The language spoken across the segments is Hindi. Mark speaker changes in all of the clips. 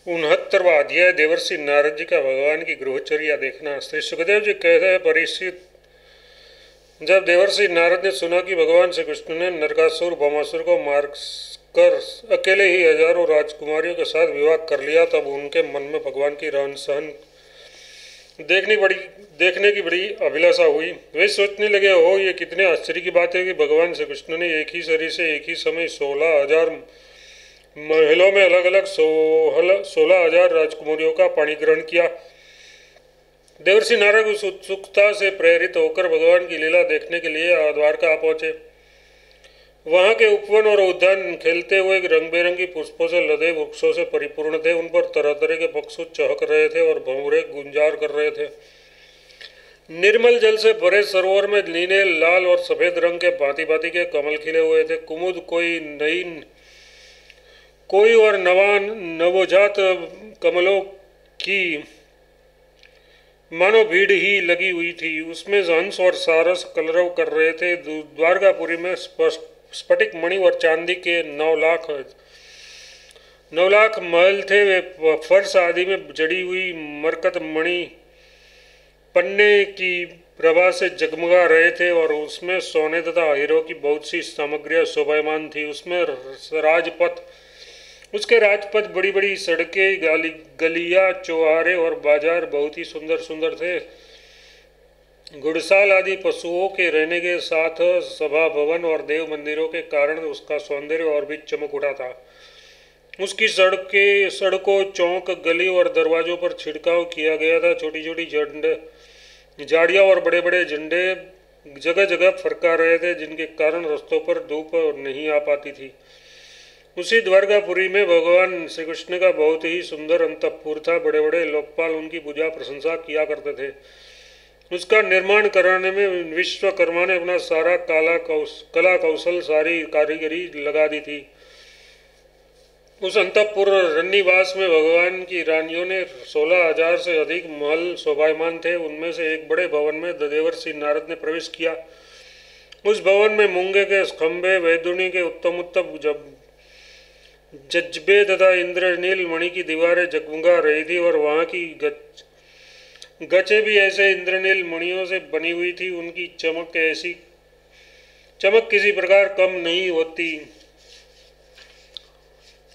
Speaker 1: 69वां अध्याय देवर्षि नारद जी का भगवान की गृहचर्या देखना। श्री सुखदेव जी कहते हैं, परीक्षित, जब देवर्षि नारद ने सुना कि भगवान श्री कृष्ण ने नरकासुर भौमासुर को मारकर अकेले ही हजारों राजकुमारियों के साथ विवाह कर लिया, तब उनके मन में भगवान की रहन सहन देखने की बड़ी अभिलाषा हुई। वे सोचने लगे, हो ये कितने आश्चर्य की बात है कि भगवान श्री कृष्ण ने एक ही शरीर से एक ही समय 16,000 महलों में अलग अलग 16,000 राजकुमारियों का पाणी ग्रहण किया। देवर्षि नारद उस उत्सुकता से प्रेरित होकर भगवान की लीला देखने के लिए द्वारका पहुंचे। वहां के उपवन और उद्यान खेलते हुए रंग बिरंगी पुष्पों से लदे वृक्षों से परिपूर्ण थे। उन पर तरह तरह के पक्षी चहक रहे थे और भंवरे गुंजार कर रहे थे। निर्मल जल से भरे सरोवर में नीले, लाल और सफेद रंग के भांति भांति के कमल खिले हुए थे। कुमुद कोई और नवोजात कमलों की मानो भीड़ ही लगी हुई थी। उसमें हंस और सारस कलरव कर रहे थे। द्वारकापुरी में स्फटिक मणि और चांदी के 9 लाख महल थे। वे फर्श आदि में जड़ी हुई मरकत मणि पन्ने की प्रभा से जगमगा रहे थे और उसमें सोने तथा हीरों की बहुत सी सामग्रियां शोभायमान थी। उसके राजपथ, बड़ी बड़ी सड़कें, गलियां, चौराहे और बाजार बहुत ही सुंदर सुंदर थे। घुड़साल आदि पशुओं के रहने के साथ सभा भवन और देव मंदिरों के कारण उसका सौंदर्य और भी चमक उठा था। उसकी सड़कों, चौक, गली और दरवाजों पर छिड़काव किया गया था। छोटी छोटी झाड़ियाँ और बड़े बड़े झंडे जगह जगह फरका रहे थे, जिनके कारण रास्तों पर धूप नहीं आ पाती थी। उसी द्वारकापुरी में भगवान श्री कृष्ण का बहुत ही सुंदर अंतःपुर था। बड़े बड़े लोकपाल उनकी पूजा प्रशंसा किया करते थे। उसका निर्माण कराने में विश्वकर्मा ने अपना सारा कला कौशल, सारी कारीगरी लगा दी थी। उस अंतःपुर रन्नीवास में भगवान की रानियों ने 16,000 से अधिक महल शोभायमान थे। उनमें से एक बड़े भवन में देवर्षि नारद ने प्रवेश किया। उस भवन में मूंगे के खंभे, वैदुनी के उत्तम जज्बे तथा इंद्रनील मणि की दीवारें जगमगा रही थी और वहां की गचे भी ऐसे इंद्रनील मणियों से बनी हुई थी। उनकी चमक किसी प्रकार कम नहीं होती।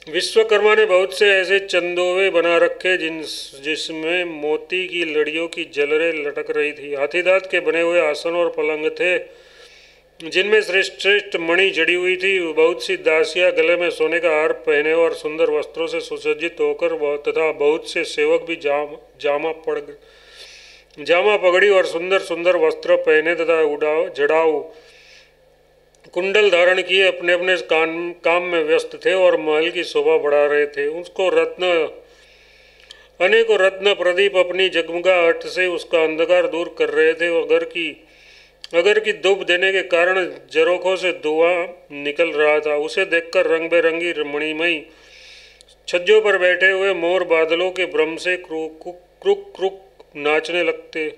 Speaker 1: विश्वकर्मा ने बहुत से ऐसे चंदोवे बना रखे जिसमें मोती की लड़ियों की झलरें लटक रही थी। हाथीदांत के बने हुए आसन और पलंग थे, जिनमें श्रेष्ठ मणि जड़ी हुई थी। बहुत सी दासियां गले में सोने का हार पहने और सुंदर वस्त्रों से सुसज्जित होकर तथा बहुत से सेवक भी जामा पगड़ी और सुंदर सुंदर वस्त्र पहने तथा जड़ाऊ कुंडल धारण किए अपने अपने काम में व्यस्त थे और महल की शोभा बढ़ा रहे थे। अनेकों रत्न प्रदीप अपनी जगमगाहट से उसका अंधकार दूर कर रहे थे। अगर की धूप देने के कारण झरोखों से धुआं निकल रहा था। उसे देखकर रंग बिरंगी मणिमयी छज्जों पर बैठे हुए मोर बादलों के भ्रम से क्रुक नाचने लगते।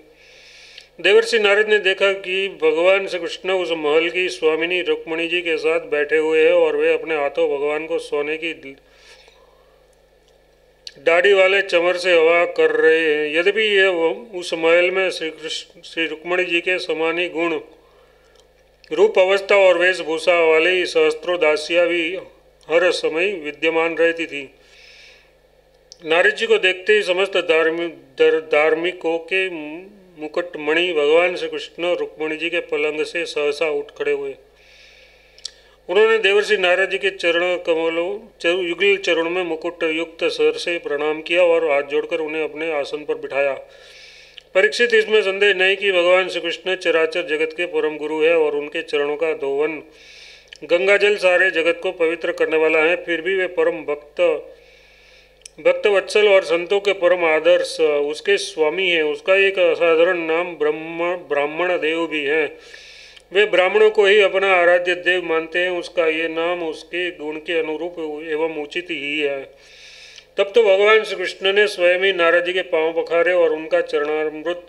Speaker 1: देवर्षि नारद ने देखा कि भगवान श्री कृष्ण उस महल की स्वामिनी रुक्मिणी जी के साथ बैठे हुए हैं और वे अपने हाथों भगवान को सोने की दाढ़ी वाले चमर से हवा कर रहे हैं। यद्यपि ये उस महल में श्री रुक्मिणी जी के समान ही गुण, रूप, अवस्था और वेशभूषा वाली सहस्त्रों दासियां भी हर समय विद्यमान रहती थी। नारद जी को देखते ही समस्त धार्मिकों के मुकुटमणि भगवान श्री कृष्ण रुक्मिणी जी के पलंग से सहसा उठ खड़े हुए। उन्होंने देवर्षि नारद जी के युगल चरण में मुकुट युक्त सर से प्रणाम किया और हाथ जोड़कर उन्हें अपने आसन पर बिठाया। परीक्षित, इसमें संदेह नहीं कि भगवान श्री कृष्ण चराचर जगत के परम गुरु है और उनके चरणों का धोवन गंगाजल सारे जगत को पवित्र करने वाला है। फिर भी वे परम भक्त वत्सल और संतों के परम आदर्श उसके स्वामी हैं। उसका एक असाधारण नाम ब्राह्मण देव भी है। वे ब्राह्मणों को ही अपना आराध्य देव मानते हैं। उसका ये नाम उसके गुण के अनुरूप एवं उचित ही है। तब तो भगवान श्री कृष्ण ने स्वयं ही नारद जी के पांव पखारे और उनका चरणामृत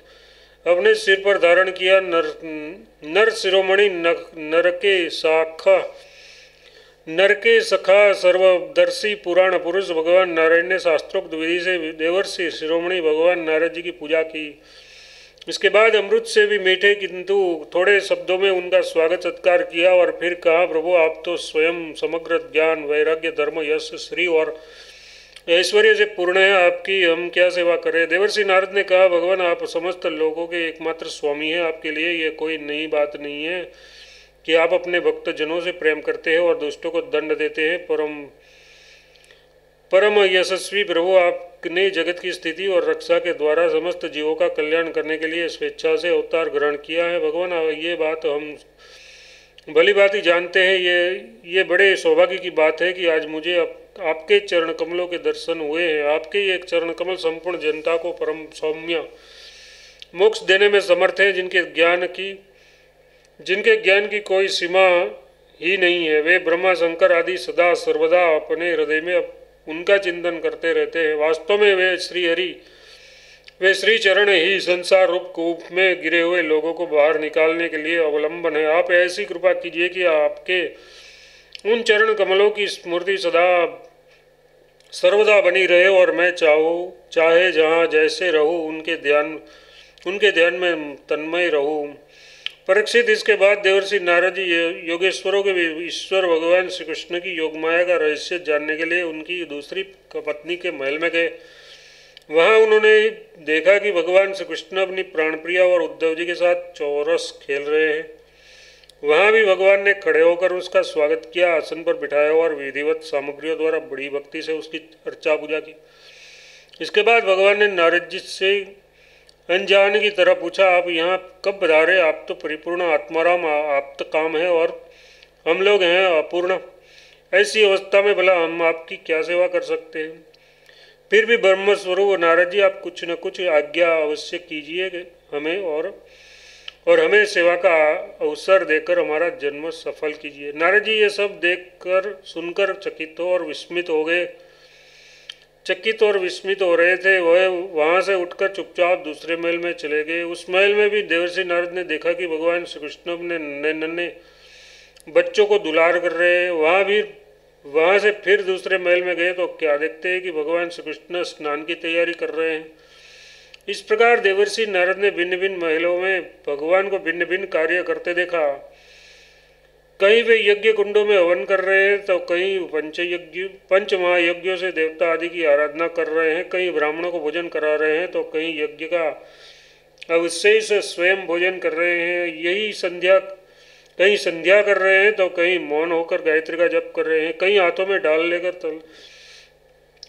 Speaker 1: अपने सिर पर धारण किया। नर शिरोमणि नर के शाखा नर के सखा सर्वदर्शी पुराण पुरुष भगवान नारायण ने शास्त्रोक्त विधि से देवर्षि शिरोमणि भगवान नारद जी की पूजा की। इसके बाद अमृत से भी मीठे किंतु थोड़े शब्दों में उनका स्वागत सत्कार किया और फिर कहा, प्रभु आप तो स्वयं समग्र ज्ञान वैराग्य धर्म यश श्री और ऐश्वर्य से पूर्ण है, आपकी हम क्या सेवा करें। देवर्षि नारद ने कहा, भगवान आप समस्त लोगों के एकमात्र स्वामी हैं, आपके लिए यह कोई नई बात नहीं है कि आप अपने भक्त जनों से प्रेम करते हैं और दुष्टों को दंड देते हैं। परम यशस्वी प्रभु, आपने जगत की स्थिति और रक्षा के द्वारा समस्त जीवों का कल्याण करने के लिए स्वेच्छा से अवतार ग्रहण किया है। भगवान ये बात हम भली भांति जानते हैं। ये बड़े सौभाग्य की बात है कि आज मुझे आपके चरण कमलों के दर्शन हुए हैं। आपके ये चरण कमल संपूर्ण जनता को परम सौम्य मोक्ष देने में समर्थ है, जिनके ज्ञान की कोई सीमा ही नहीं है। वे ब्रह्मा शंकर आदि सदा सर्वदा अपने हृदय में उनका चिंतन करते रहते हैं। वास्तव में वे श्री चरण ही संसार रूप कूप में गिरे हुए लोगों को बाहर निकालने के लिए अवलंबन है। आप ऐसी कृपा कीजिए कि आपके उन चरण कमलों की स्मृति सदा सर्वदा बनी रहे और मैं चाहे जहाँ जैसे रहूँ उनके ध्यान में तन्मय रहूँ। परीक्षित, इसके बाद देवर्षि नारद जी योगेश्वरों के ईश्वर भगवान श्री कृष्ण की योगमाया का रहस्य जानने के लिए उनकी दूसरी पत्नी के महल में गए। वहाँ उन्होंने देखा कि भगवान श्री कृष्ण अपनी प्राणप्रिया और उद्धव जी के साथ चौरस खेल रहे हैं। वहाँ भी भगवान ने खड़े होकर उसका स्वागत किया, आसन पर बिठाया और विधिवत सामग्रियों द्वारा बड़ी भक्ति से उसकी अर्चा पूजा की। इसके बाद भगवान ने नारद जी से अनजान की तरह पूछा, आप यहाँ कब पधारे? आप तो परिपूर्ण आत्माराम आप तो काम है और हम लोग हैं अपूर्ण। ऐसी अवस्था में भला हम आपकी क्या सेवा कर सकते हैं? फिर भी ब्रह्मस्वरूप नारद जी, आप कुछ न कुछ आज्ञा अवश्य कीजिए हमें और हमें सेवा का अवसर देकर हमारा जन्म सफल कीजिए। नारद जी ये सब देखकर सुनकर चकित और विस्मित हो रहे थे। वह वहाँ से उठकर चुपचाप दूसरे महल में चले गए। उस महल में भी देवर्षि नारद ने देखा कि भगवान श्री कृष्ण अपने नन्हे बच्चों को दुलार कर रहे हैं। वहाँ से फिर दूसरे महल में गए तो क्या देखते हैं कि भगवान श्री कृष्ण स्नान की तैयारी कर रहे हैं। इस प्रकार देवर्षि नारद ने भिन्न भिन्न महलों में भगवान को भिन्न भिन्न कार्य करते देखा। कहीं वे यज्ञ कुंडों में हवन कर रहे हैं तो कहीं पंच महायज्ञों से देवता आदि की आराधना कर रहे हैं, कहीं ब्राह्मणों को भोजन करा रहे हैं तो कहीं यज्ञ का अवशेष स्वयं भोजन कर रहे हैं। कहीं संध्या कर रहे हैं तो कहीं मौन होकर गायत्री का जप कर रहे हैं, कहीं हाथों में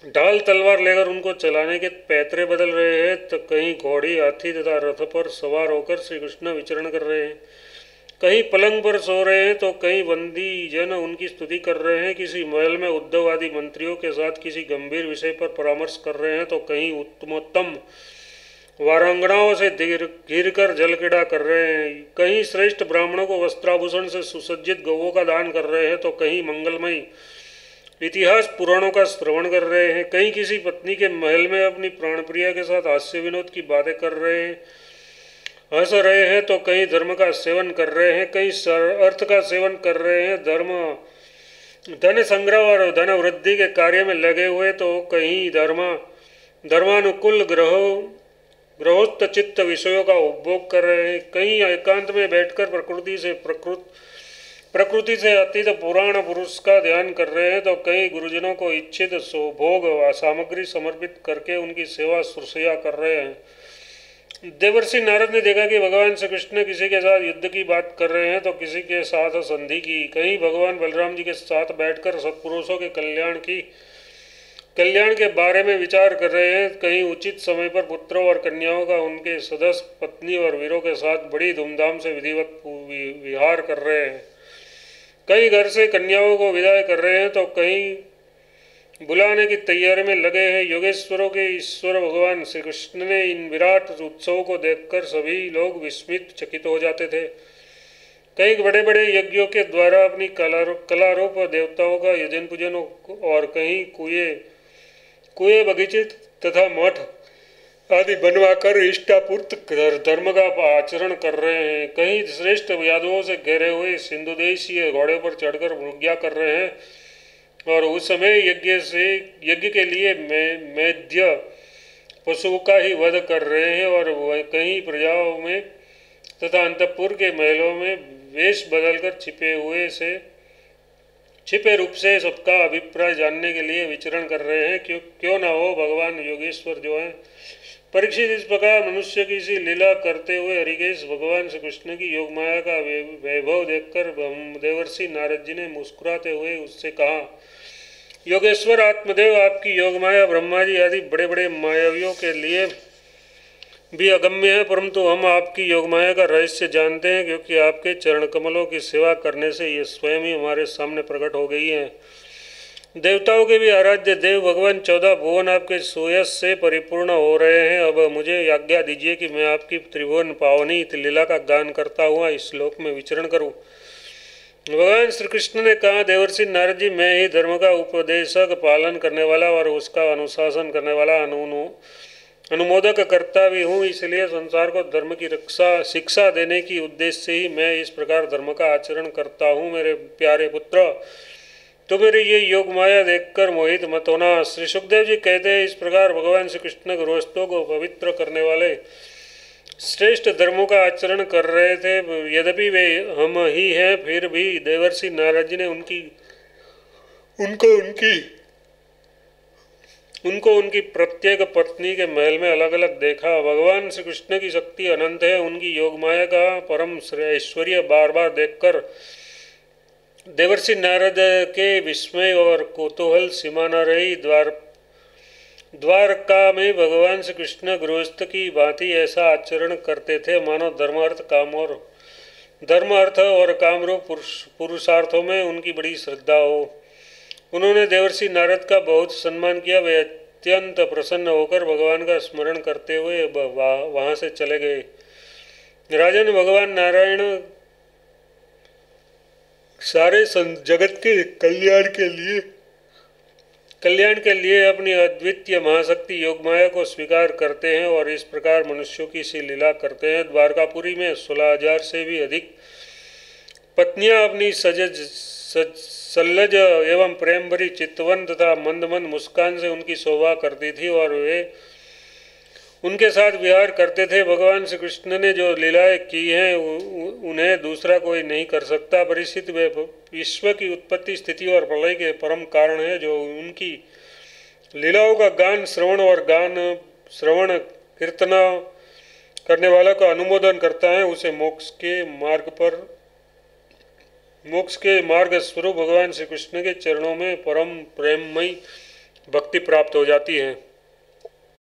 Speaker 1: ढाल तलवार लेकर उनको चलाने के पैतरे बदल रहे हैं तो कहीं घोड़ी हाथी तथा रथ पर सवार होकर श्री कृष्ण विचरण कर रहे हैं, कहीं पलंग पर सो रहे हैं तो कहीं बंदी जन उनकी स्तुति कर रहे हैं, किसी महल में उद्धव आदि मंत्रियों के साथ किसी गंभीर विषय पर परामर्श कर रहे हैं तो कहीं उत्तमोत्तम वारांगनाओं से घिर कर जल क्रीड़ा कर रहे हैं, कहीं श्रेष्ठ ब्राह्मणों को वस्त्राभूषण से सुसज्जित गौओं का दान कर रहे हैं तो कहीं मंगलमय इतिहास पुराणों का श्रवण कर रहे हैं, कहीं किसी पत्नी के महल में अपनी प्राणप्रिया के साथ हास्य विनोद की बातें कर रहे हैं, हंस रहे हैं तो कहीं धर्म का सेवन कर रहे हैं, कहीं अर्थ का सेवन कर रहे हैं, धन संग्रह और धन वृद्धि के कार्य में लगे हुए तो कहीं धर्मानुकूल गृहस्थ चित्त विषयों का उपभोग कर रहे हैं, कहीं एकांत में बैठकर प्रकृति से अतीत पुराण पुरुष का ध्यान कर रहे हैं तो कहीं गुरुजनों को इच्छित भोग सामग्री समर्पित करके उनकी सेवा सुरसैया कर रहे हैं। देवर्षि नारद ने देखा कि भगवान श्री कृष्ण किसी के साथ युद्ध की बात कर रहे हैं तो किसी के साथ संधि की, कहीं भगवान बलराम जी के साथ बैठकर सत्पुरुषों के कल्याण के बारे में विचार कर रहे हैं, कहीं उचित समय पर पुत्रों और कन्याओं का उनके सदस्य पत्नी और वीरों के साथ बड़ी धूमधाम से विधिवत विहार कर रहे हैं, कहीं घर से कन्याओं को विदाई कर रहे हैं तो कहीं बुलाने की तैयारी में लगे हैं। योगेश्वरों के ईश्वर भगवान श्री कृष्ण ने इन विराट उत्सवों को देखकर सभी लोग विस्मित चकित हो जाते थे। कई बड़े बड़े यज्ञों के द्वारा अपनी कलारूप देवताओं का यजन पूजन और कहीं कुएं बगीचे तथा मठ आदि बनवाकर इष्टापूर्त धर्म का आचरण कर रहे हैं। कहीं श्रेष्ठ यादवों से घेरे हुए सिंधु देशीय घोड़े पर चढ़कर मृग्या कर रहे हैं और उस समय यज्ञ के लिए मेध्य पशुओं का ही वध कर रहे हैं। और वह कहीं प्रजाओं में तथा अंतपुर के महलों में वेश बदलकर छिपे रूप से सबका अभिप्राय जानने के लिए विचरण कर रहे हैं। क्यों ना हो भगवान योगेश्वर जो है। परीक्षित, इस प्रकार मनुष्य की सी लीला करते हुए हरिकेश भगवान श्री कृष्ण की योग माया का वैभव देखकर देवर्षि नारद जी ने मुस्कुराते हुए उससे कहा, योगेश्वर आत्मदेव, आपकी योग माया ब्रह्मा जी आदि बड़े बड़े मायावियों के लिए भी अगम्य है, परंतु हम आपकी योग माया का रहस्य जानते हैं, क्योंकि आपके चरण कमलों की सेवा करने से ये स्वयं ही हमारे सामने प्रकट हो गई है। देवताओं के भी आराध्य देव भगवान 14 भुवन आपके सुयश से परिपूर्ण हो रहे हैं। अब मुझे आज्ञा दीजिए कि मैं आपकी त्रिभुवन पावनी लीला का गान करता हुआ इस श्लोक में विचरण करूं। भगवान श्री कृष्ण ने कहा, देवर्षि नारद जी, मैं ही धर्म का उपदेशक, पालन करने वाला और उसका अनुशासन करने वाला अनुमोदक करता भी हूँ। इसलिए संसार को धर्म की शिक्षा देने की उद्देश्य से ही मैं इस प्रकार धर्म का आचरण करता हूँ। मेरे प्यारे पुत्र, तो मेरी ये योग माया देखकर मोहित मत होना। श्री सुखदेव जी कहते हैं, इस प्रकार भगवान श्री कृष्ण गृहस्थों को पवित्र करने वाले श्रेष्ठ धर्मों का आचरण कर रहे थे। यद्यपि वे हम ही हैं, फिर भी देवर्षि नारद जी ने उनको उनकी प्रत्येक पत्नी के महल में अलग अलग देखा। भगवान श्री कृष्ण की शक्ति अनंत है। उनकी योग माया का परम ऐश्वर्य बार बार देखकर देवर्षि नारद के विस्मय और कौतूहल सीमा न रही। द्वारका में भगवान श्री कृष्ण गृहस्थ की भांति ऐसा आचरण करते थे मानो धर्म अर्थ और कामरूप पुरुषार्थों में उनकी बड़ी श्रद्धा हो। उन्होंने देवर्षि नारद का बहुत सम्मान किया। वे अत्यंत प्रसन्न होकर भगवान का स्मरण करते हुए वहाँ से चले गए। राजन, भगवान नारायण सारे जगत के कल्याण के लिए अपनी अद्वितीय महाशक्ति योग माया को स्वीकार करते हैं और इस प्रकार मनुष्यों की सी लीला करते हैं। द्वारकापुरी में 16,000 से भी अधिक पत्नियां अपनी सल्लज एवं प्रेम भरी चितवन तथा मंद मुस्कान से उनकी शोभा करती थी और वे उनके साथ विहार करते थे। भगवान श्री कृष्ण ने जो लीलाएं की हैं उन्हें दूसरा कोई नहीं कर सकता। परिस्थिति वे विश्व की उत्पत्ति, स्थिति और प्रलय के परम कारण है। जो उनकी लीलाओं का श्रवण कीर्तन करने वाला का अनुमोदन करता है, उसे मोक्ष के मार्ग स्वरूप भगवान श्री कृष्ण के चरणों में परम प्रेममयी भक्ति प्राप्त हो जाती है।